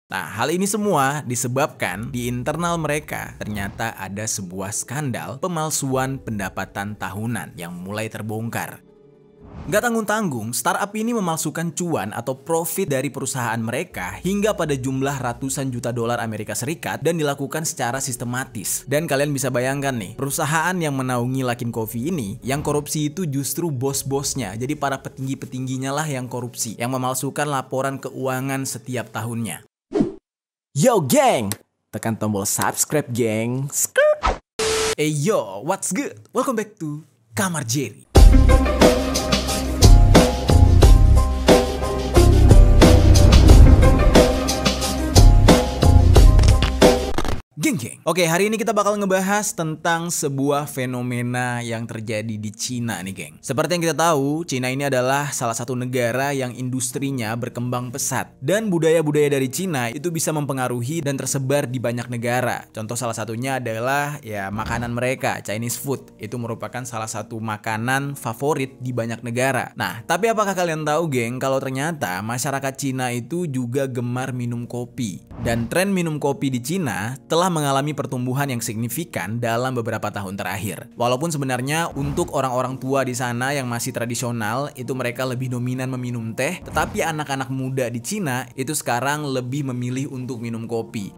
Nah, hal ini semua disebabkan di internal mereka ternyata ada sebuah skandal pemalsuan pendapatan tahunan yang mulai terbongkar. Nggak tanggung-tanggung, startup ini memalsukan cuan atau profit dari perusahaan mereka hingga pada jumlah ratusan juta dolar Amerika Serikat dan dilakukan secara sistematis. Dan kalian bisa bayangkan nih, perusahaan yang menaungi Luckin Coffee ini, yang korupsi itu justru bos-bosnya. Jadi para petinggi-petingginya lah yang korupsi, yang memalsukan laporan keuangan setiap tahunnya. Yo geng, tekan tombol subscribe geng. Hey yo, what's good? Welcome back to Kamar Jerry. Geng. Oke, hari ini kita bakal ngebahas tentang sebuah fenomena yang terjadi di Cina nih, geng. Seperti yang kita tahu, Cina ini adalah salah satu negara yang industrinya berkembang pesat. Dan budaya-budaya dari Cina itu bisa mempengaruhi dan tersebar di banyak negara. Contoh salah satunya adalah ya makanan mereka, Chinese food. Itu merupakan salah satu makanan favorit di banyak negara. Nah, tapi apakah kalian tahu, geng, kalau ternyata masyarakat Cina itu juga gemar minum kopi. Dan tren minum kopi di Cina telah mengalami pertumbuhan yang signifikan dalam beberapa tahun terakhir. Walaupun sebenarnya untuk orang-orang tua di sana yang masih tradisional, itu mereka lebih dominan meminum teh, tetapi anak-anak muda di Cina itu sekarang lebih memilih untuk minum kopi.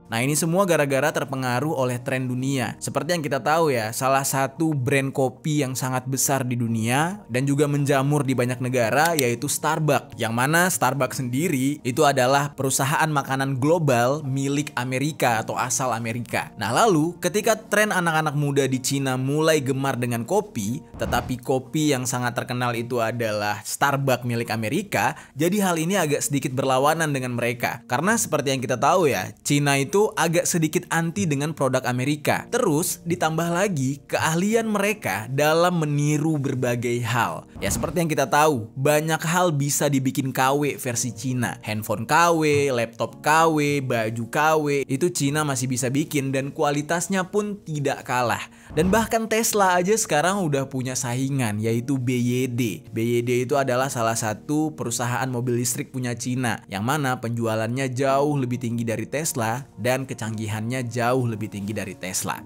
Nah, ini semua gara-gara terpengaruh oleh tren dunia. Seperti yang kita tahu ya, salah satu brand kopi yang sangat besar di dunia dan juga menjamur di banyak negara yaitu Starbucks. Yang mana Starbucks sendiri itu adalah perusahaan makanan global milik Amerika atau asal Amerika. Nah, lalu ketika tren anak-anak muda di Cina mulai gemar dengan kopi, tetapi kopi yang sangat terkenal itu adalah Starbucks milik Amerika, jadi hal ini agak sedikit berlawanan dengan mereka. Karena seperti yang kita tahu ya, Cina itu agak sedikit anti dengan produk Amerika. Terus ditambah lagi keahlian mereka dalam meniru berbagai hal. Ya seperti yang kita tahu, banyak hal bisa dibikin KW versi Cina. Handphone KW, laptop KW, baju KW, itu Cina masih bisa bikin dan kualitasnya pun tidak kalah. Dan bahkan Tesla aja sekarang udah punya saingan yaitu BYD. BYD itu adalah salah satu perusahaan mobil listrik punya Cina yang mana penjualannya jauh lebih tinggi dari Tesla dan kecanggihannya jauh lebih tinggi dari Tesla.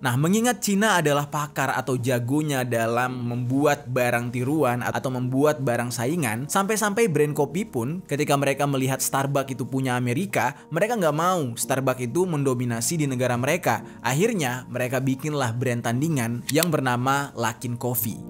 Nah, mengingat Cina adalah pakar atau jagonya dalam membuat barang tiruan atau membuat barang saingan, sampai-sampai brand kopi pun ketika mereka melihat Starbucks itu punya Amerika, mereka nggak mau Starbucks itu mendominasi di negara mereka. Akhirnya mereka bikinlah brand tandingan yang bernama Luckin Coffee.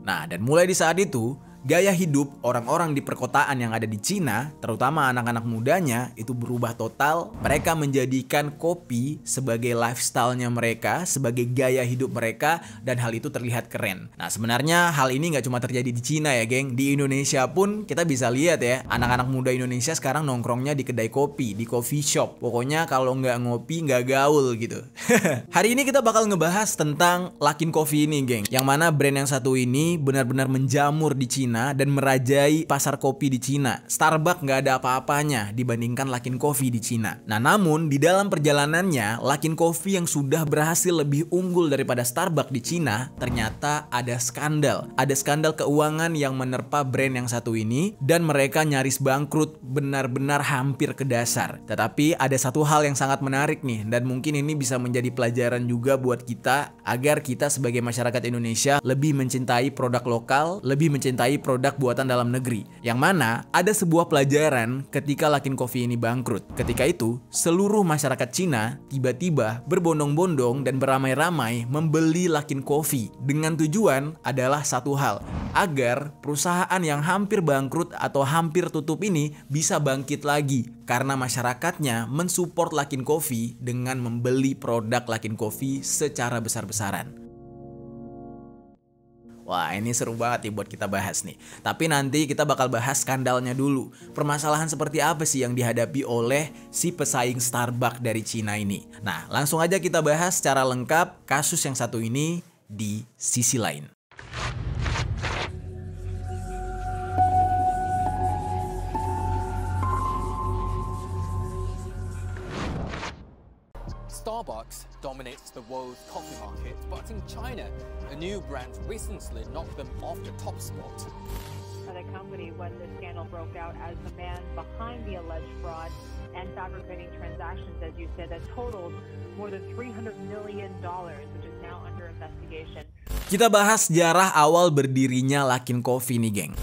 Nah, dan mulai di saat itu, gaya hidup orang-orang di perkotaan yang ada di Cina, terutama anak-anak mudanya, itu berubah total. Mereka menjadikan kopi sebagai lifestyle-nya mereka, sebagai gaya hidup mereka, dan hal itu terlihat keren. Nah, sebenarnya hal ini nggak cuma terjadi di Cina ya, geng. Di Indonesia pun kita bisa lihat ya, anak-anak muda Indonesia sekarang nongkrongnya di kedai kopi, di coffee shop. Pokoknya kalau nggak ngopi, nggak gaul gitu. Hari ini kita bakal ngebahas tentang Luckin Coffee ini, geng. Yang mana brand yang satu ini benar-benar menjamur di Cina dan merajai pasar kopi di Cina. Starbucks nggak ada apa-apanya dibandingkan Luckin Coffee di Cina. Nah, namun di dalam perjalanannya, Luckin Coffee yang sudah berhasil lebih unggul daripada Starbucks di Cina, ternyata ada skandal. Ada skandal keuangan yang menerpa brand yang satu ini dan mereka nyaris bangkrut, benar-benar hampir ke dasar. Tetapi ada satu hal yang sangat menarik nih, dan mungkin ini bisa menjadi pelajaran juga buat kita agar kita sebagai masyarakat Indonesia lebih mencintai produk lokal, lebih mencintai produk buatan dalam negeri. Yang mana ada sebuah pelajaran ketika Luckin Coffee ini bangkrut. Ketika itu, seluruh masyarakat Cina tiba-tiba berbondong-bondong dan beramai-ramai membeli Luckin Coffee dengan tujuan adalah satu hal, agar perusahaan yang hampir bangkrut atau hampir tutup ini bisa bangkit lagi karena masyarakatnya mensupport Luckin Coffee dengan membeli produk Luckin Coffee secara besar-besaran. Wah, ini seru banget nih buat kita bahas nih. Tapi nanti kita bakal bahas skandalnya dulu. Permasalahan seperti apa sih yang dihadapi oleh si pesaing Starbucks dari Cina ini? Nah, langsung aja kita bahas secara lengkap kasus yang satu ini di sisi lain. Starbucks dominates the world's coffee market, but in China, a new brand recently knocked them off the top spot. the company when the scandal broke out as the man behind the alleged fraud and fabricating transactions, as you said, that totaled more than $300 million, which is now under investigation. Kita bahas sejarah awal berdirinya Luckin Coffee nih, geng.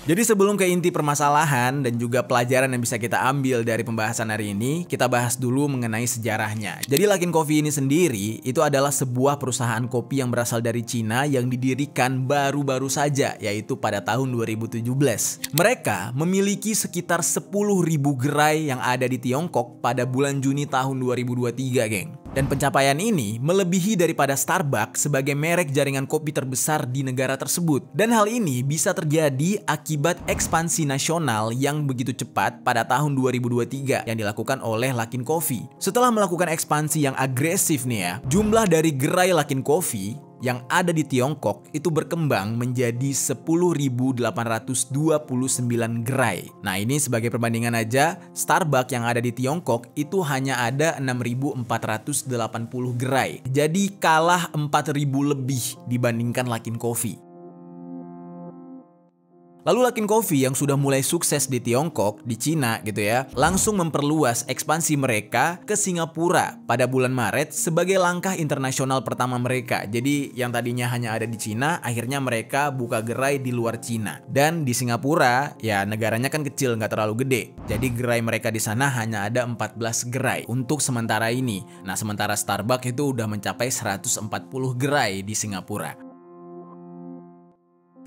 Jadi sebelum ke inti permasalahan dan juga pelajaran yang bisa kita ambil dari pembahasan hari ini, kita bahas dulu mengenai sejarahnya. Jadi Luckin Coffee ini sendiri itu adalah sebuah perusahaan kopi yang berasal dari Cina yang didirikan baru-baru saja, yaitu pada tahun 2017. Mereka memiliki sekitar 10.000 gerai yang ada di Tiongkok pada bulan Juni tahun 2023, geng. Dan pencapaian ini melebihi daripada Starbucks sebagai merek jaringan kopi terbesar di negara tersebut. Dan hal ini bisa terjadi akibat ekspansi nasional yang begitu cepat pada tahun 2023 yang dilakukan oleh Luckin Coffee. Setelah melakukan ekspansi yang agresif nih ya, jumlah dari gerai Luckin Coffee yang ada di Tiongkok itu berkembang menjadi 10.829 gerai. Nah, ini sebagai perbandingan aja, Starbucks yang ada di Tiongkok itu hanya ada 6.480 gerai. Jadi kalah 4.000 lebih dibandingkan Luckin Coffee. Lalu Luckin Coffee yang sudah mulai sukses di Tiongkok, di Cina gitu ya, langsung memperluas ekspansi mereka ke Singapura pada bulan Maret sebagai langkah internasional pertama mereka. Jadi yang tadinya hanya ada di Cina, akhirnya mereka buka gerai di luar Cina. Dan di Singapura, ya negaranya kan kecil, nggak terlalu gede. Jadi gerai mereka di sana hanya ada 14 gerai untuk sementara ini. Nah, sementara Starbucks itu udah mencapai 140 gerai di Singapura.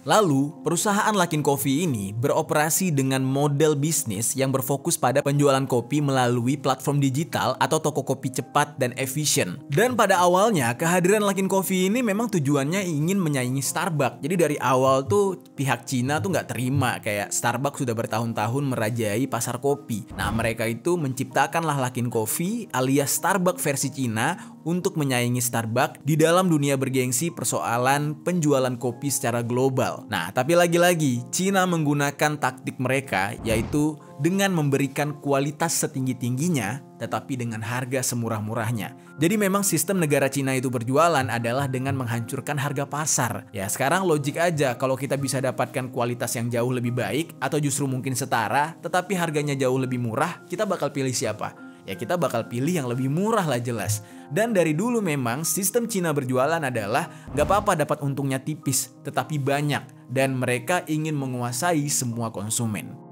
Lalu, perusahaan Luckin Coffee ini beroperasi dengan model bisnis yang berfokus pada penjualan kopi melalui platform digital atau toko kopi cepat dan efisien. Dan pada awalnya, kehadiran Luckin Coffee ini memang tujuannya ingin menyaingi Starbucks. Jadi dari awal tuh pihak Cina tuh nggak terima kayak Starbucks sudah bertahun-tahun merajai pasar kopi. Nah, mereka itu menciptakanlah Luckin Coffee alias Starbucks versi Cina untuk menyaingi Starbucks di dalam dunia bergengsi persoalan penjualan kopi secara global. Nah, tapi lagi-lagi Cina menggunakan taktik mereka, yaitu dengan memberikan kualitas setinggi-tingginya tetapi dengan harga semurah-murahnya. Jadi memang sistem negara Cina itu berjualan adalah dengan menghancurkan harga pasar. Ya sekarang logik aja, kalau kita bisa dapatkan kualitas yang jauh lebih baik atau justru mungkin setara tetapi harganya jauh lebih murah, kita bakal pilih siapa? Ya kita bakal pilih yang lebih murah lah jelas. Dan dari dulu memang sistem Cina berjualan adalah gak apa-apa dapat untungnya tipis, tetapi banyak. Dan mereka ingin menguasai semua konsumen.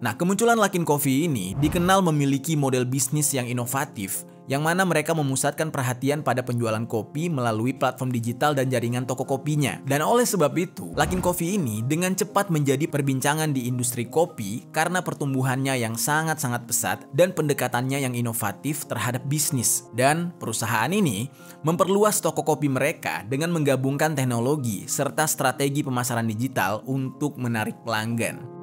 Nah, kemunculan Luckin Coffee ini dikenal memiliki model bisnis yang inovatif, yang mana mereka memusatkan perhatian pada penjualan kopi melalui platform digital dan jaringan toko kopinya. Dan oleh sebab itu, Luckin Coffee ini dengan cepat menjadi perbincangan di industri kopi karena pertumbuhannya yang sangat-sangat pesat dan pendekatannya yang inovatif terhadap bisnis. Dan perusahaan ini memperluas toko kopi mereka dengan menggabungkan teknologi serta strategi pemasaran digital untuk menarik pelanggan.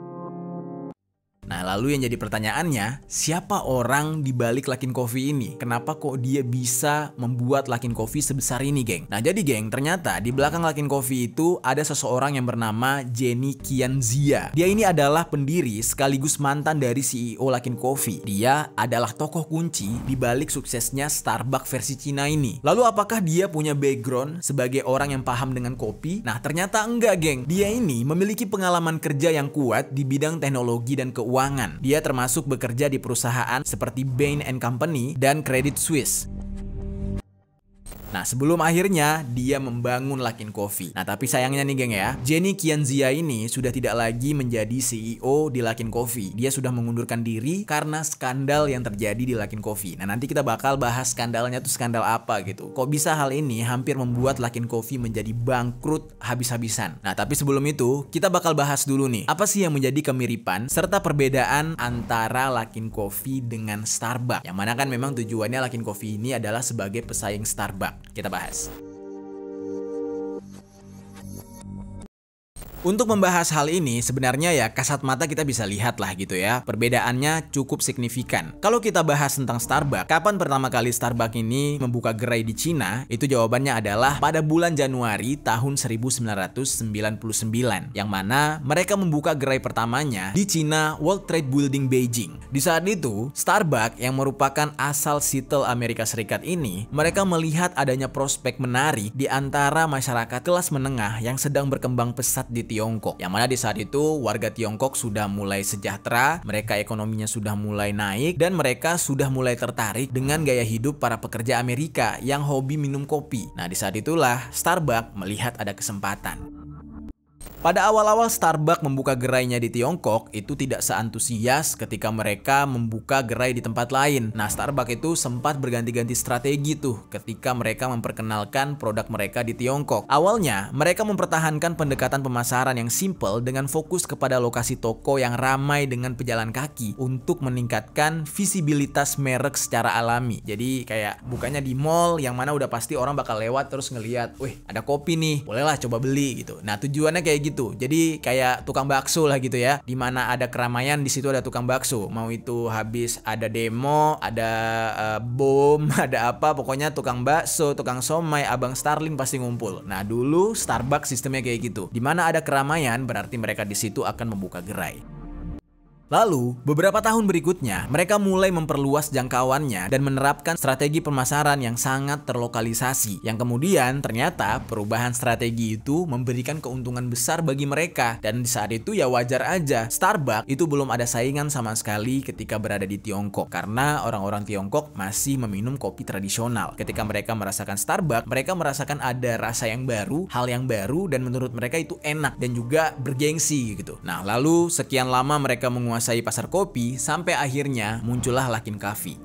Nah, lalu yang jadi pertanyaannya, siapa orang di balik Luckin Coffee ini? Kenapa kok dia bisa membuat Luckin Coffee sebesar ini, geng? Nah, jadi geng, ternyata di belakang Luckin Coffee itu ada seseorang yang bernama Jenny Qianzia. Dia ini adalah pendiri sekaligus mantan dari CEO Luckin Coffee. Dia adalah tokoh kunci di balik suksesnya Starbucks versi Cina ini. Lalu apakah dia punya background sebagai orang yang paham dengan kopi? Nah, ternyata enggak, geng. Dia ini memiliki pengalaman kerja yang kuat di bidang teknologi dan keuangan. Dia termasuk bekerja di perusahaan seperti Bain & Company dan Credit Suisse. Nah, sebelum akhirnya dia membangun Luckin Coffee. Nah, tapi sayangnya nih geng ya, Jenny Qianzia ini sudah tidak lagi menjadi CEO di Luckin Coffee. Dia sudah mengundurkan diri karena skandal yang terjadi di Luckin Coffee. Nah, nanti kita bakal bahas skandalnya tuh skandal apa gitu. Kok bisa hal ini hampir membuat Luckin Coffee menjadi bangkrut habis-habisan. Nah, tapi sebelum itu, kita bakal bahas dulu nih, apa sih yang menjadi kemiripan serta perbedaan antara Luckin Coffee dengan Starbucks. Yang mana kan memang tujuannya Luckin Coffee ini adalah sebagai pesaing Starbucks. Kita bahas. Untuk membahas hal ini sebenarnya ya kasat mata kita bisa lihat lah gitu ya. Perbedaannya cukup signifikan. Kalau kita bahas tentang Starbucks, kapan pertama kali Starbucks ini membuka gerai di Cina? Itu jawabannya adalah pada bulan Januari tahun 1999, yang mana mereka membuka gerai pertamanya di Cina World Trade Building Beijing. Di saat itu, Starbucks yang merupakan asal Seattle Amerika Serikat ini, mereka melihat adanya prospek menarik di antara masyarakat kelas menengah yang sedang berkembang pesat di Tiongkok. Yang mana di saat itu warga Tiongkok sudah mulai sejahtera, mereka ekonominya sudah mulai naik, dan mereka sudah mulai tertarik dengan gaya hidup para pekerja Amerika yang hobi minum kopi. Nah, di saat itulah Starbucks melihat ada kesempatan. Pada awal-awal Starbucks membuka gerainya di Tiongkok itu tidak seantusias ketika mereka membuka gerai di tempat lain. Nah, Starbucks itu sempat berganti-ganti strategi tuh ketika mereka memperkenalkan produk mereka di Tiongkok. Awalnya, mereka mempertahankan pendekatan pemasaran yang simple dengan fokus kepada lokasi toko yang ramai dengan pejalan kaki untuk meningkatkan visibilitas merek secara alami. Jadi kayak bukannya di mall yang mana udah pasti orang bakal lewat terus ngelihat, wih ada kopi nih, bolehlah coba beli gitu. Nah, tujuannya kayak gitu. Jadi kayak tukang bakso lah gitu ya. Di mana ada keramaian di situ ada tukang bakso. Mau itu habis ada demo, ada bom, ada apa, pokoknya tukang bakso, tukang somai, abang Starling pasti ngumpul. Nah, dulu Starbucks sistemnya kayak gitu. Di mana ada keramaian berarti mereka di situ akan membuka gerai. Lalu, beberapa tahun berikutnya, mereka mulai memperluas jangkauannya dan menerapkan strategi pemasaran yang sangat terlokalisasi. Yang kemudian, ternyata perubahan strategi itu memberikan keuntungan besar bagi mereka. Dan di saat itu ya wajar aja, Starbucks itu belum ada saingan sama sekali ketika berada di Tiongkok. Karena orang-orang Tiongkok masih meminum kopi tradisional. Ketika mereka merasakan Starbucks, mereka merasakan ada rasa yang baru, hal yang baru, dan menurut mereka itu enak dan juga bergengsi gitu. Nah, lalu sekian lama mereka menguasai pasar kopi sampai akhirnya muncullah Luckin Coffee.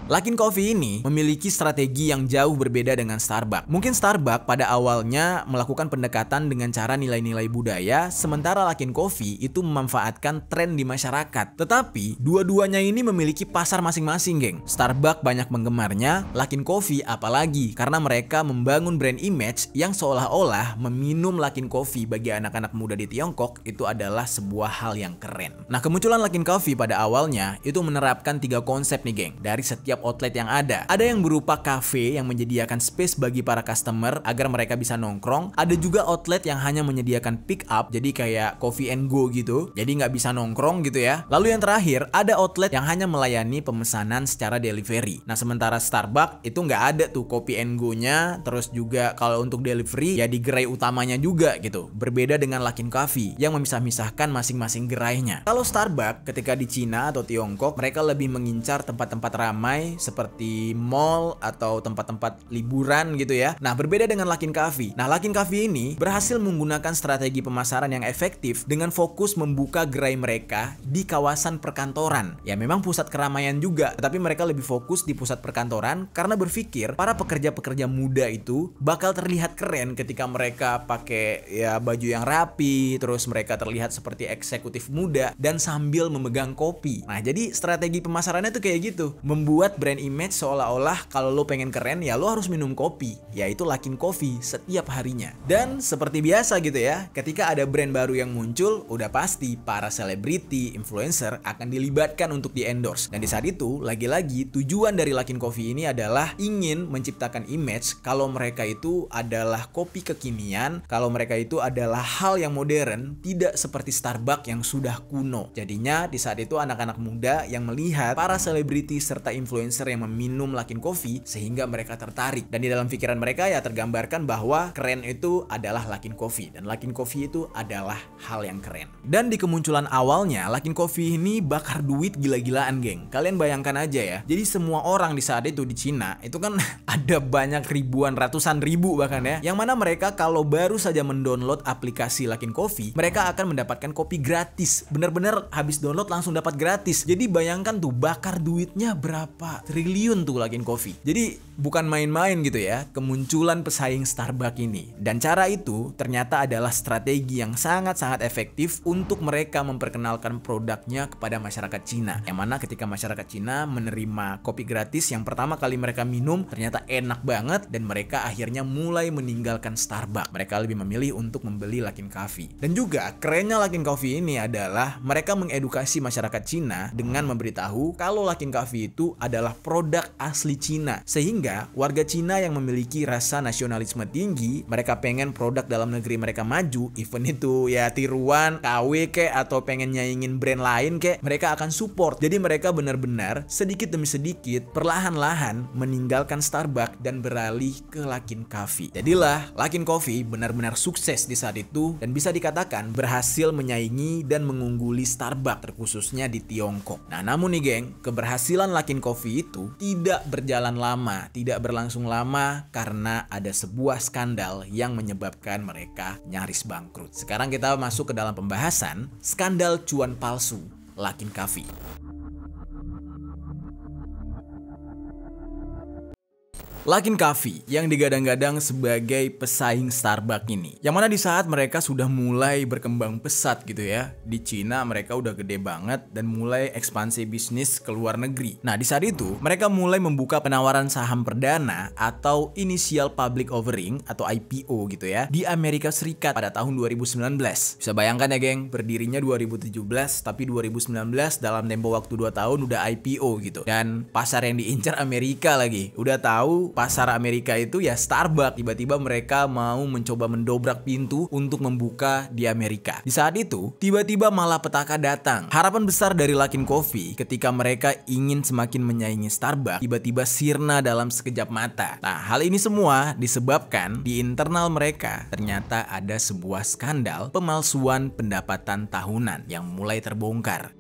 Luckin Coffee ini memiliki strategi yang jauh berbeda dengan Starbucks. Mungkin Starbucks pada awalnya melakukan pendekatan dengan cara nilai-nilai budaya, sementara Luckin Coffee itu memanfaatkan tren di masyarakat. Tetapi, dua-duanya ini memiliki pasar masing-masing, geng. Starbucks banyak penggemarnya, Luckin Coffee apalagi, karena mereka membangun brand image yang seolah-olah meminum Luckin Coffee bagi anak-anak muda di Tiongkok itu adalah sebuah hal yang keren. Nah, kemunculan Luckin Coffee pada awalnya itu menerapkan 3 konsep nih, geng, dari setiap outlet yang ada. Ada yang berupa cafe yang menyediakan space bagi para customer agar mereka bisa nongkrong. Ada juga outlet yang hanya menyediakan pick up, jadi kayak coffee and go gitu. Jadi nggak bisa nongkrong gitu ya. Lalu yang terakhir, ada outlet yang hanya melayani pemesanan secara delivery. Nah, sementara Starbucks itu nggak ada tuh coffee and go-nya. Terus juga kalau untuk delivery ya di gerai utamanya juga gitu. Berbeda dengan Luckin Coffee yang memisah-misahkan masing-masing gerainya. Kalau Starbucks ketika di Cina atau Tiongkok, mereka lebih mengincar tempat-tempat ramai seperti mall atau tempat-tempat liburan gitu ya. Nah, berbeda dengan Luckin Coffee. Nah, Luckin Coffee ini berhasil menggunakan strategi pemasaran yang efektif dengan fokus membuka gerai mereka di kawasan perkantoran. Ya, memang pusat keramaian juga, tetapi mereka lebih fokus di pusat perkantoran karena berpikir para pekerja-pekerja muda itu bakal terlihat keren ketika mereka pakai ya baju yang rapi, terus mereka terlihat seperti eksekutif muda dan sambil memegang kopi. Nah, jadi strategi pemasarannya tuh kayak gitu, membuat brand image seolah-olah kalau lo pengen keren ya lo harus minum kopi, yaitu Luckin Coffee setiap harinya. Dan seperti biasa gitu ya, ketika ada brand baru yang muncul, udah pasti para selebriti, influencer akan dilibatkan untuk di-endorse. Dan di saat itu, lagi-lagi tujuan dari Luckin Coffee ini adalah ingin menciptakan image kalau mereka itu adalah kopi kekinian, kalau mereka itu adalah hal yang modern, tidak seperti Starbucks yang sudah kuno. Jadinya di saat itu anak-anak muda yang melihat para selebriti serta influencer yang meminum Luckin Coffee sehingga mereka tertarik, dan di dalam pikiran mereka ya tergambarkan bahwa keren itu adalah Luckin Coffee dan Luckin Coffee itu adalah hal yang keren. Dan di kemunculan awalnya Luckin Coffee ini bakar duit gila-gilaan, geng. Kalian bayangkan aja ya. Jadi semua orang di saat itu di Cina itu kan ada banyak ribuan, ratusan ribu bahkan ya, yang mana mereka kalau baru saja mendownload aplikasi Luckin Coffee, mereka akan mendapatkan kopi gratis. Bener-bener habis download langsung dapat gratis. Jadi bayangkan tuh bakar duitnya berapa triliun tuh Luckin Coffee. Jadi bukan main-main gitu ya, kemunculan pesaing Starbucks ini. Dan cara itu ternyata adalah strategi yang sangat-sangat efektif untuk mereka memperkenalkan produknya kepada masyarakat Cina. Yang mana ketika masyarakat Cina menerima kopi gratis yang pertama kali mereka minum, ternyata enak banget dan mereka akhirnya mulai meninggalkan Starbucks. Mereka lebih memilih untuk membeli Luckin Coffee. Dan juga kerennya Luckin Coffee ini adalah mereka mengedukasi masyarakat Cina dengan memberitahu kalau Luckin Coffee itu adalah produk asli Cina. Sehingga warga Cina yang memiliki rasa nasionalisme tinggi, mereka pengen produk dalam negeri mereka maju, even itu ya tiruan, KW kek, atau pengen nyaingin brand lain kek, mereka akan support. Jadi mereka benar-benar sedikit demi sedikit perlahan-lahan meninggalkan Starbucks dan beralih ke Luckin Coffee. Jadilah Luckin Coffee benar-benar sukses di saat itu dan bisa dikatakan berhasil menyaingi dan mengungguli Starbucks terkhususnya di Tiongkok. Nah, namun nih geng, keberhasilan Luckin Coffee itu tidak berjalan lama, tidak berlangsung lama karena ada sebuah skandal yang menyebabkan mereka nyaris bangkrut. Sekarang kita masuk ke dalam pembahasan skandal cuan palsu Luckin Coffee. Luckin Coffee yang digadang-gadang sebagai pesaing Starbucks ini, yang mana di saat mereka sudah mulai berkembang pesat gitu ya, di Cina mereka udah gede banget dan mulai ekspansi bisnis ke luar negeri. Nah, di saat itu mereka mulai membuka penawaran saham perdana atau initial public offering atau IPO gitu ya di Amerika Serikat pada tahun 2019. Bisa bayangkan ya geng, berdirinya 2017 tapi 2019 dalam tempo waktu 2 tahun udah IPO gitu. Dan pasar yang diincar Amerika lagi. Udah tahu pasar Amerika itu ya Starbucks, tiba-tiba mereka mau mencoba mendobrak pintu untuk membuka di Amerika. Di saat itu, tiba-tiba malah petaka datang. Harapan besar dari Luckin Coffee ketika mereka ingin semakin menyaingi Starbucks, tiba-tiba sirna dalam sekejap mata. Nah, hal ini semua disebabkan di internal mereka ternyata ada sebuah skandal pemalsuan pendapatan tahunan yang mulai terbongkar.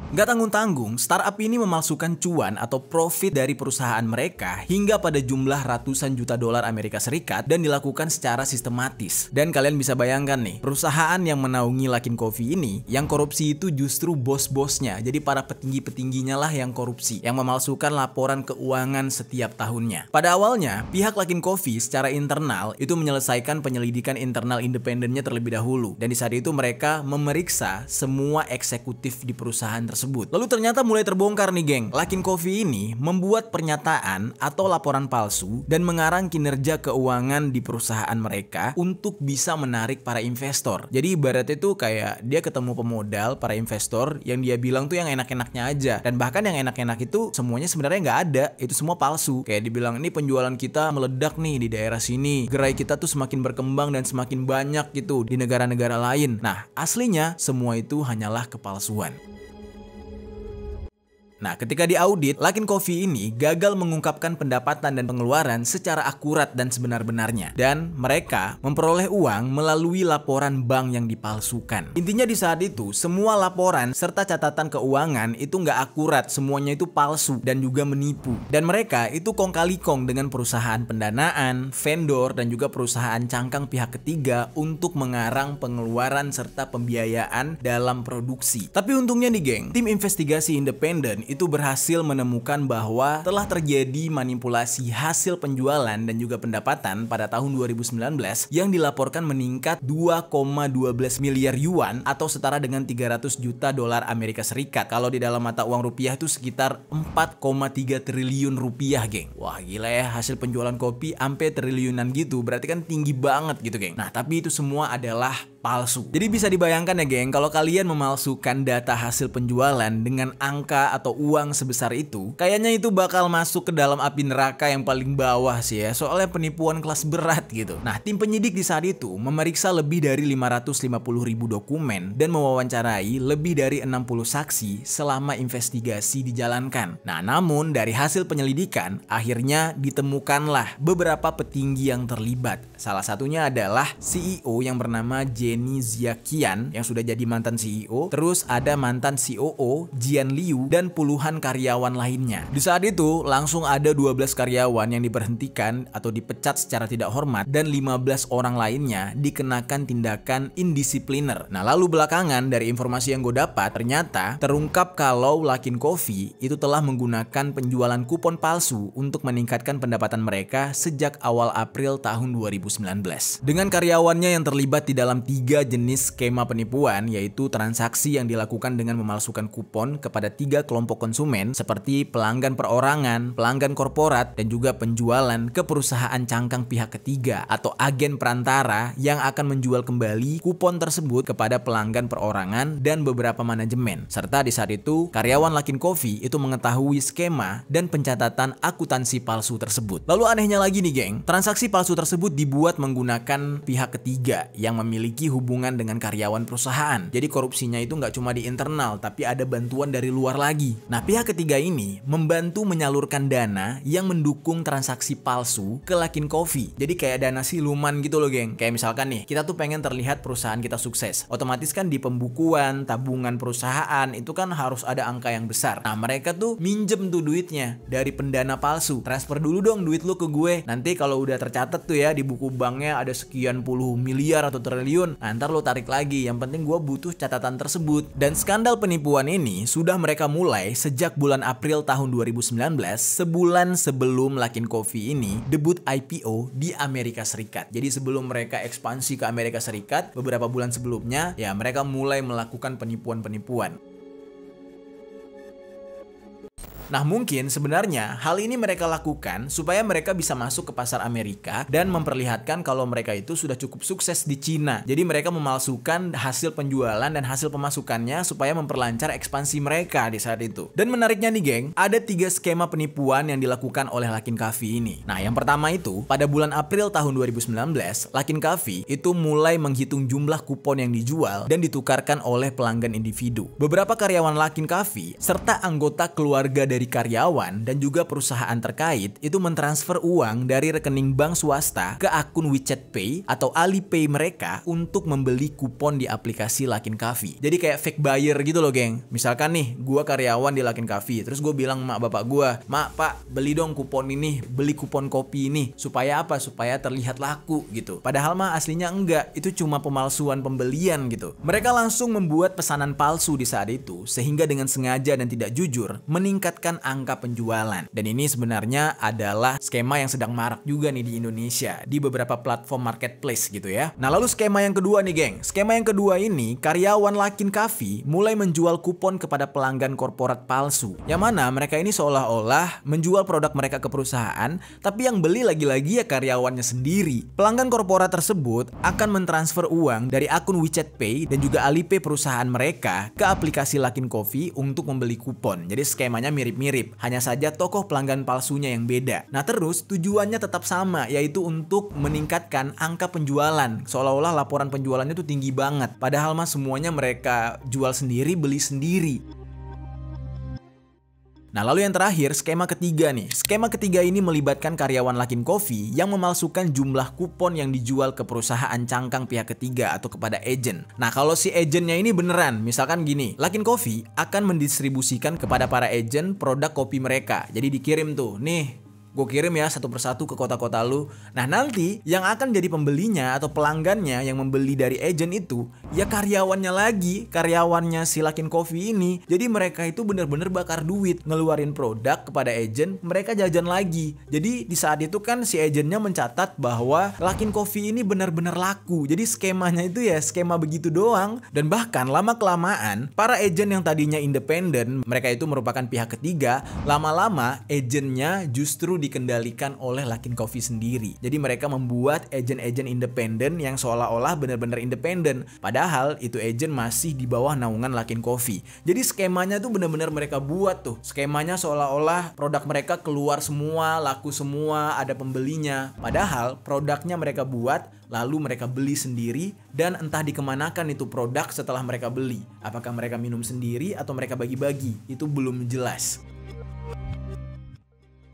Gak tanggung-tanggung, startup ini memalsukan cuan atau profit dari perusahaan mereka hingga pada jumlah ratusan juta dolar Amerika Serikat dan dilakukan secara sistematis. Dan kalian bisa bayangkan nih, perusahaan yang menaungi Luckin Coffee ini, yang korupsi itu justru bos-bosnya. Jadi para petinggi-petingginya lah yang korupsi, yang memalsukan laporan keuangan setiap tahunnya. Pada awalnya, pihak Luckin Coffee secara internal itu menyelesaikan penyelidikan internal independennya terlebih dahulu. Dan di saat itu mereka memeriksa semua eksekutif di perusahaan tersebut. Lalu ternyata mulai terbongkar nih geng, Luckin Coffee ini membuat pernyataan atau laporan palsu dan mengarang kinerja keuangan di perusahaan mereka untuk bisa menarik para investor. Jadi ibaratnya itu kayak dia ketemu pemodal, para investor yang dia bilang tuh yang enak-enaknya aja. Dan bahkan yang enak-enak itu semuanya sebenarnya nggak ada, itu semua palsu. Kayak dibilang ini penjualan kita meledak nih di daerah sini, gerai kita tuh semakin berkembang dan semakin banyak gitu di negara-negara lain. Nah, aslinya semua itu hanyalah kepalsuan. Nah, ketika diaudit, Luckin Coffee ini gagal mengungkapkan pendapatan dan pengeluaran secara akurat dan sebenar-benarnya. Dan mereka memperoleh uang melalui laporan bank yang dipalsukan. Intinya di saat itu, semua laporan serta catatan keuangan itu nggak akurat, semuanya itu palsu dan juga menipu. Dan mereka itu kong kali kong dengan perusahaan pendanaan, vendor, dan juga perusahaan cangkang pihak ketiga untuk mengarang pengeluaran serta pembiayaan dalam produksi. Tapi untungnya nih geng, tim investigasi independen itu berhasil menemukan bahwa telah terjadi manipulasi hasil penjualan dan juga pendapatan pada tahun 2019 yang dilaporkan meningkat 2,12 miliar yuan atau setara dengan 300 juta dolar Amerika Serikat. Kalau di dalam mata uang rupiah itu sekitar 4,3 triliun rupiah, geng. Wah, gila ya, hasil penjualan kopi sampai triliunan gitu, berarti kan tinggi banget gitu, geng. Nah, tapi itu semua adalah palsu. Jadi bisa dibayangkan ya geng, kalau kalian memalsukan data hasil penjualan dengan angka atau uang sebesar itu, kayaknya itu bakal masuk ke dalam api neraka yang paling bawah sih ya, soalnya penipuan kelas berat gitu. Nah, tim penyidik di saat itu memeriksa lebih dari 550.000 dokumen dan mewawancarai lebih dari 60 saksi selama investigasi dijalankan. Nah, namun dari hasil penyelidikan, akhirnya ditemukanlah beberapa petinggi yang terlibat. Salah satunya adalah CEO yang bernama Jenny Ziakian yang sudah jadi mantan CEO, terus ada mantan COO Jian Liu dan puluhan puluhan karyawan lainnya. Di saat itu langsung ada 12 karyawan yang diberhentikan atau dipecat secara tidak hormat dan 15 orang lainnya dikenakan tindakan indisipliner. Nah, lalu belakangan dari informasi yang gue dapat ternyata terungkap kalau Luckin Coffee itu telah menggunakan penjualan kupon palsu untuk meningkatkan pendapatan mereka sejak awal April tahun 2019. Dengan karyawannya yang terlibat di dalam 3 jenis skema penipuan, yaitu transaksi yang dilakukan dengan memalsukan kupon kepada 3 kelompok konsumen seperti pelanggan perorangan, pelanggan korporat, dan juga penjualan ke perusahaan cangkang pihak ketiga atau agen perantara yang akan menjual kembali kupon tersebut kepada pelanggan perorangan dan beberapa manajemen. Serta di saat itu, karyawan Luckin Coffee itu mengetahui skema dan pencatatan akuntansi palsu tersebut. Lalu anehnya lagi nih geng, transaksi palsu tersebut dibuat menggunakan pihak ketiga yang memiliki hubungan dengan karyawan perusahaan. Jadi korupsinya itu nggak cuma di internal, tapi ada bantuan dari luar lagi. Nah, pihak ketiga ini membantu menyalurkan dana yang mendukung transaksi palsu ke Luckin Coffee. Jadi kayak dana siluman gitu loh geng. Kayak misalkan nih, kita tuh pengen terlihat perusahaan kita sukses. Otomatis kan di pembukuan, tabungan perusahaan itu kan harus ada angka yang besar. Nah, mereka tuh minjem tuh duitnya dari pendana palsu. Transfer dulu dong duit lu ke gue. Nanti kalau udah tercatat tuh ya di buku banknya ada sekian puluh miliar atau triliun, nah, ntar lu tarik lagi. Yang penting gue butuh catatan tersebut. Dan skandal penipuan ini sudah mereka mulai sejak bulan April tahun 2019, sebulan sebelum Luckin Coffee ini debut IPO di Amerika Serikat. Jadi sebelum mereka ekspansi ke Amerika Serikat, beberapa bulan sebelumnya ya mereka mulai melakukan penipuan-penipuan. Nah, mungkin sebenarnya hal ini mereka lakukan supaya mereka bisa masuk ke pasar Amerika dan memperlihatkan kalau mereka itu sudah cukup sukses di Cina. Jadi mereka memalsukan hasil penjualan dan hasil pemasukannya supaya memperlancar ekspansi mereka di saat itu. Dan menariknya nih geng, ada 3 skema penipuan yang dilakukan oleh Luckin Coffee ini. Nah, yang pertama itu pada bulan April tahun 2019, Luckin Coffee itu mulai menghitung jumlah kupon yang dijual dan ditukarkan oleh pelanggan individu. Beberapa karyawan Luckin Coffee serta anggota keluarga dari karyawan dan juga perusahaan terkait itu mentransfer uang dari rekening bank swasta ke akun WeChat Pay atau Alipay mereka untuk membeli kupon di aplikasi Luckin Coffee. Jadi kayak fake buyer gitu loh geng. Misalkan nih, gua karyawan di Luckin Coffee, terus gue bilang sama bapak gua, "Mak, Pak, beli dong kupon ini, beli kupon kopi ini." Supaya apa? Supaya terlihat laku gitu. Padahal mah aslinya enggak, itu cuma pemalsuan pembelian gitu. Mereka langsung membuat pesanan palsu di saat itu sehingga dengan sengaja dan tidak jujur meningkatkan angka penjualan. Dan ini sebenarnya adalah skema yang sedang marak juga nih di Indonesia di beberapa platform marketplace gitu ya. Nah, lalu skema yang kedua nih geng. Skema yang kedua ini, karyawan Luckin Coffee mulai menjual kupon kepada pelanggan korporat palsu. Yang mana mereka ini seolah-olah menjual produk mereka ke perusahaan, tapi yang beli lagi-lagi ya karyawannya sendiri. Pelanggan korporat tersebut akan mentransfer uang dari akun WeChat Pay dan juga Alipay perusahaan mereka ke aplikasi Luckin Coffee untuk membeli kupon. Jadi skemanya mirip-mirip, hanya saja tokoh pelanggan palsunya yang beda. Nah, terus tujuannya tetap sama, yaitu untuk meningkatkan angka penjualan. Seolah-olah laporan penjualannya tuh tinggi banget, padahal mah semuanya mereka jual sendiri, beli sendiri. Nah, lalu yang terakhir, skema ketiga nih. Skema ketiga ini melibatkan karyawan Luckin Coffee yang memalsukan jumlah kupon yang dijual ke perusahaan cangkang pihak ketiga atau kepada agen. Nah, kalau si agennya ini beneran, misalkan gini, Luckin Coffee akan mendistribusikan kepada para agen produk kopi mereka. Jadi dikirim tuh, nih, gue kirim ya satu persatu ke kota-kota lu. Nah, nanti yang akan jadi pembelinya atau pelanggannya yang membeli dari agen itu ya karyawannya lagi, karyawannya si Luckin Coffee ini. Jadi mereka itu bener-bener bakar duit, ngeluarin produk kepada agen, mereka jajan lagi. Jadi di saat itu kan si agennya mencatat bahwa Luckin Coffee ini benar-benar laku. Jadi skemanya itu ya skema begitu doang. Dan bahkan lama-kelamaan para agen yang tadinya independen, mereka itu merupakan pihak ketiga, lama-lama agennya justru dikendalikan oleh Luckin Coffee sendiri. Jadi mereka membuat agen-agen independen yang seolah-olah benar-benar independen, padahal itu agen masih di bawah naungan Luckin Coffee. Jadi skemanya tuh benar-benar mereka buat tuh. Skemanya seolah-olah produk mereka keluar semua, laku semua, ada pembelinya. Padahal produknya mereka buat, lalu mereka beli sendiri, dan entah dikemanakan itu produk setelah mereka beli. Apakah mereka minum sendiri atau mereka bagi-bagi? Itu belum jelas.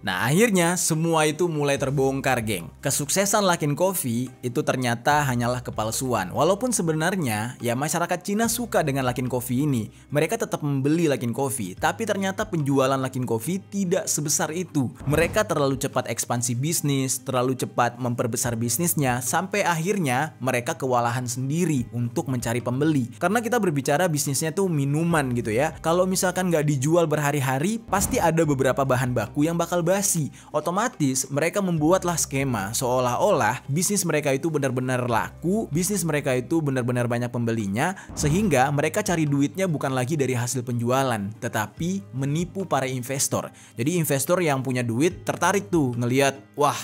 Nah akhirnya semua itu mulai terbongkar geng. Kesuksesan Luckin Coffee itu ternyata hanyalah kepalsuan. Walaupun sebenarnya ya masyarakat Cina suka dengan Luckin Coffee ini. Mereka tetap membeli Luckin Coffee. Tapi ternyata penjualan Luckin Coffee tidak sebesar itu. Mereka terlalu cepat ekspansi bisnis, terlalu cepat memperbesar bisnisnya. Sampai akhirnya mereka kewalahan sendiri untuk mencari pembeli. Karena kita berbicara bisnisnya tuh minuman gitu ya. Kalau misalkan nggak dijual berhari-hari, pasti ada beberapa bahan baku yang bakal basi. Otomatis mereka membuatlah skema seolah-olah bisnis mereka itu benar-benar laku, bisnis mereka itu benar-benar banyak pembelinya, sehingga mereka cari duitnya bukan lagi dari hasil penjualan, tetapi menipu para investor. Jadi investor yang punya duit tertarik tuh ngelihat, wah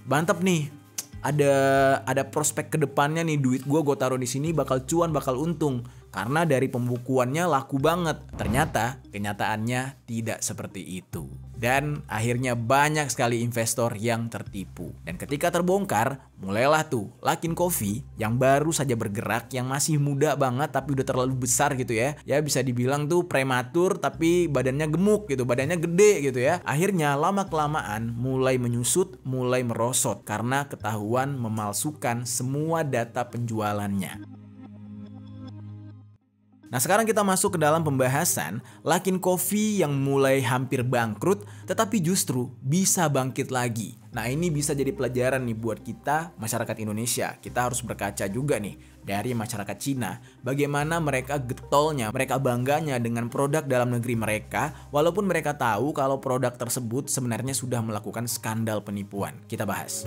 mantap nih, ada prospek ke depannya nih, duit gue taruh di sini bakal cuan, bakal untung. Karena dari pembukuannya laku banget. Ternyata kenyataannya tidak seperti itu. Dan akhirnya banyak sekali investor yang tertipu. Dan ketika terbongkar, mulailah tuh Luckin Coffee yang baru saja bergerak, yang masih muda banget tapi udah terlalu besar gitu ya. Ya bisa dibilang tuh prematur tapi badannya gemuk gitu, badannya gede gitu ya. Akhirnya lama-kelamaan mulai menyusut, mulai merosot karena ketahuan memalsukan semua data penjualannya. Nah sekarang kita masuk ke dalam pembahasan Luckin Coffee yang mulai hampir bangkrut tetapi justru bisa bangkit lagi. Nah ini bisa jadi pelajaran nih buat kita masyarakat Indonesia. Kita harus berkaca juga nih dari masyarakat Cina. Bagaimana mereka getolnya, mereka bangganya dengan produk dalam negeri mereka. Walaupun mereka tahu kalau produk tersebut sebenarnya sudah melakukan skandal penipuan. Kita bahas.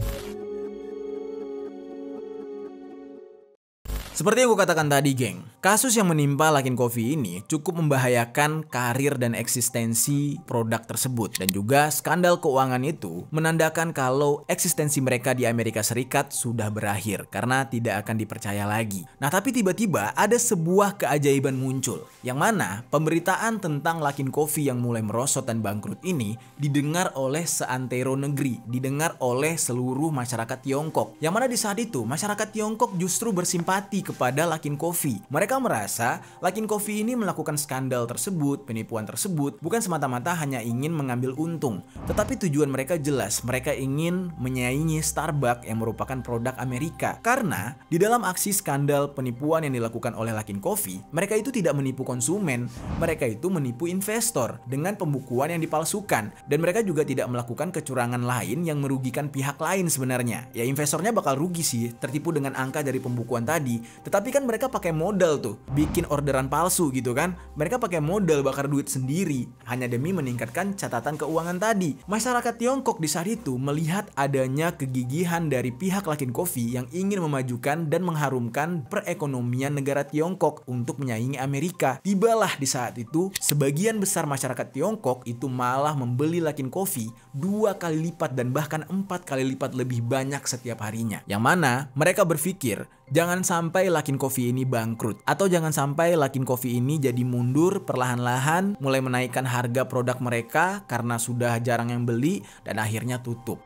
Seperti yang gue katakan tadi geng, kasus yang menimpa Luckin Coffee ini cukup membahayakan karir dan eksistensi produk tersebut. Dan juga skandal keuangan itu menandakan kalau eksistensi mereka di Amerika Serikat sudah berakhir karena tidak akan dipercaya lagi. Nah tapi tiba-tiba ada sebuah keajaiban muncul, yang mana pemberitaan tentang Luckin Coffee yang mulai merosot dan bangkrut ini didengar oleh seantero negeri, didengar oleh seluruh masyarakat Tiongkok. Yang mana di saat itu masyarakat Tiongkok justru bersimpati kepada Luckin Coffee. Mereka merasa Luckin Coffee ini melakukan skandal tersebut, penipuan tersebut bukan semata-mata hanya ingin mengambil untung, tetapi tujuan mereka jelas. Mereka ingin menyaingi Starbucks yang merupakan produk Amerika. Karena di dalam aksi skandal penipuan yang dilakukan oleh Luckin Coffee, mereka itu tidak menipu konsumen, mereka itu menipu investor dengan pembukuan yang dipalsukan, dan mereka juga tidak melakukan kecurangan lain yang merugikan pihak lain sebenarnya. Ya investornya bakal rugi sih, tertipu dengan angka dari pembukuan tadi. Tetapi kan mereka pakai modal tuh, bikin orderan palsu gitu kan. Mereka pakai modal bakar duit sendiri hanya demi meningkatkan catatan keuangan tadi. Masyarakat Tiongkok di saat itu melihat adanya kegigihan dari pihak Luckin Coffee yang ingin memajukan dan mengharumkan perekonomian negara Tiongkok untuk menyaingi Amerika. Tibalah di saat itu sebagian besar masyarakat Tiongkok itu malah membeli Luckin Coffee 2 kali lipat dan bahkan 4 kali lipat lebih banyak setiap harinya. Yang mana mereka berpikir jangan sampai Luckin Coffee ini bangkrut, atau jangan sampai Luckin Coffee ini jadi mundur perlahan-lahan, mulai menaikkan harga produk mereka karena sudah jarang yang beli dan akhirnya tutup.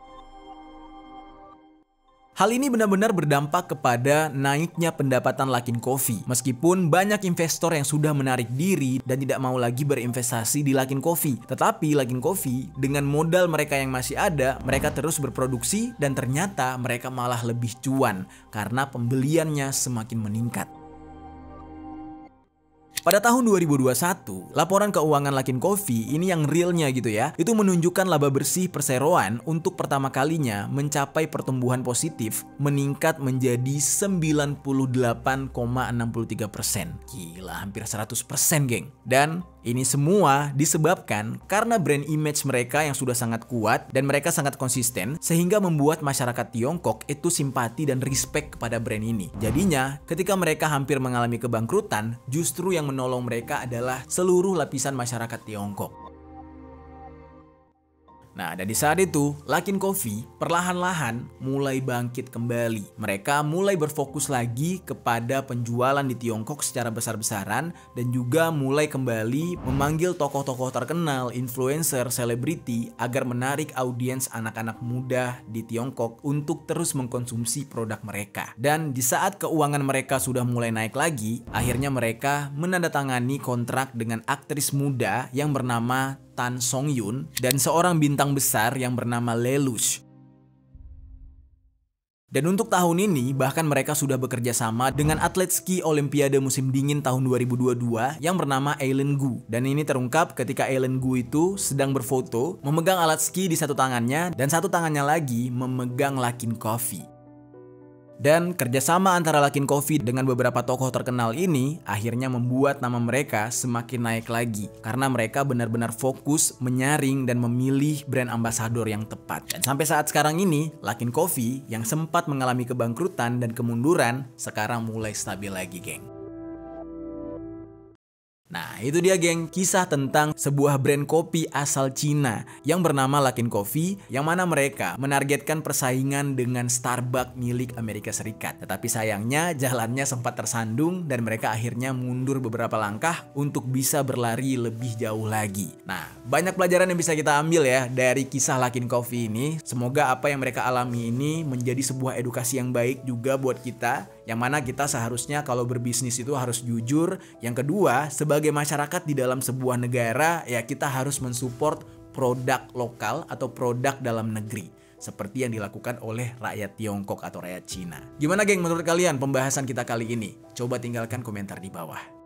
Hal ini benar-benar berdampak kepada naiknya pendapatan Luckin Coffee. Meskipun banyak investor yang sudah menarik diri dan tidak mau lagi berinvestasi di Luckin Coffee. Tetapi Luckin Coffee dengan modal mereka yang masih ada, mereka terus berproduksi dan ternyata mereka malah lebih cuan karena pembeliannya semakin meningkat. Pada tahun 2021, laporan keuangan Luckin Coffee ini yang realnya gitu ya, itu menunjukkan laba bersih perseroan untuk pertama kalinya mencapai pertumbuhan positif meningkat menjadi 98,63%. Gila, hampir 100% geng. Dan ini semua disebabkan karena brand image mereka yang sudah sangat kuat dan mereka sangat konsisten sehingga membuat masyarakat Tiongkok itu simpati dan respect kepada brand ini. Jadinya ketika mereka hampir mengalami kebangkrutan, justru yang menolong mereka adalah seluruh lapisan masyarakat Tiongkok. Nah, dan di saat itu, Luckin Coffee perlahan-lahan mulai bangkit kembali. Mereka mulai berfokus lagi kepada penjualan di Tiongkok secara besar-besaran dan juga mulai kembali memanggil tokoh-tokoh terkenal, influencer, selebriti agar menarik audiens anak-anak muda di Tiongkok untuk terus mengkonsumsi produk mereka. Dan di saat keuangan mereka sudah mulai naik lagi, akhirnya mereka menandatangani kontrak dengan aktris muda yang bernama Tan Songyun, dan seorang bintang besar yang bernama Lelouch. Dan untuk tahun ini, bahkan mereka sudah bekerja sama dengan atlet ski Olimpiade musim dingin tahun 2022 yang bernama Eileen Gu. Dan ini terungkap ketika Eileen Gu itu sedang berfoto, memegang alat ski di satu tangannya, dan satu tangannya lagi memegang Luckin Coffee. Dan kerjasama antara Luckin Coffee dengan beberapa tokoh terkenal ini akhirnya membuat nama mereka semakin naik lagi. Karena mereka benar-benar fokus menyaring dan memilih brand ambasador yang tepat. Dan sampai saat sekarang ini, Luckin Coffee yang sempat mengalami kebangkrutan dan kemunduran, sekarang mulai stabil lagi, geng. Nah, itu dia geng, kisah tentang sebuah brand kopi asal Cina yang bernama Luckin Coffee, yang mana mereka menargetkan persaingan dengan Starbucks milik Amerika Serikat. Tetapi sayangnya jalannya sempat tersandung dan mereka akhirnya mundur beberapa langkah untuk bisa berlari lebih jauh lagi. Nah, banyak pelajaran yang bisa kita ambil ya dari kisah Luckin Coffee ini. Semoga apa yang mereka alami ini menjadi sebuah edukasi yang baik juga buat kita, yang mana kita seharusnya kalau berbisnis itu harus jujur. Yang kedua, sebagai masyarakat di dalam sebuah negara, ya kita harus mensupport produk lokal atau produk dalam negeri, seperti yang dilakukan oleh rakyat Tiongkok atau rakyat Cina. Gimana geng menurut kalian pembahasan kita kali ini? Coba tinggalkan komentar di bawah.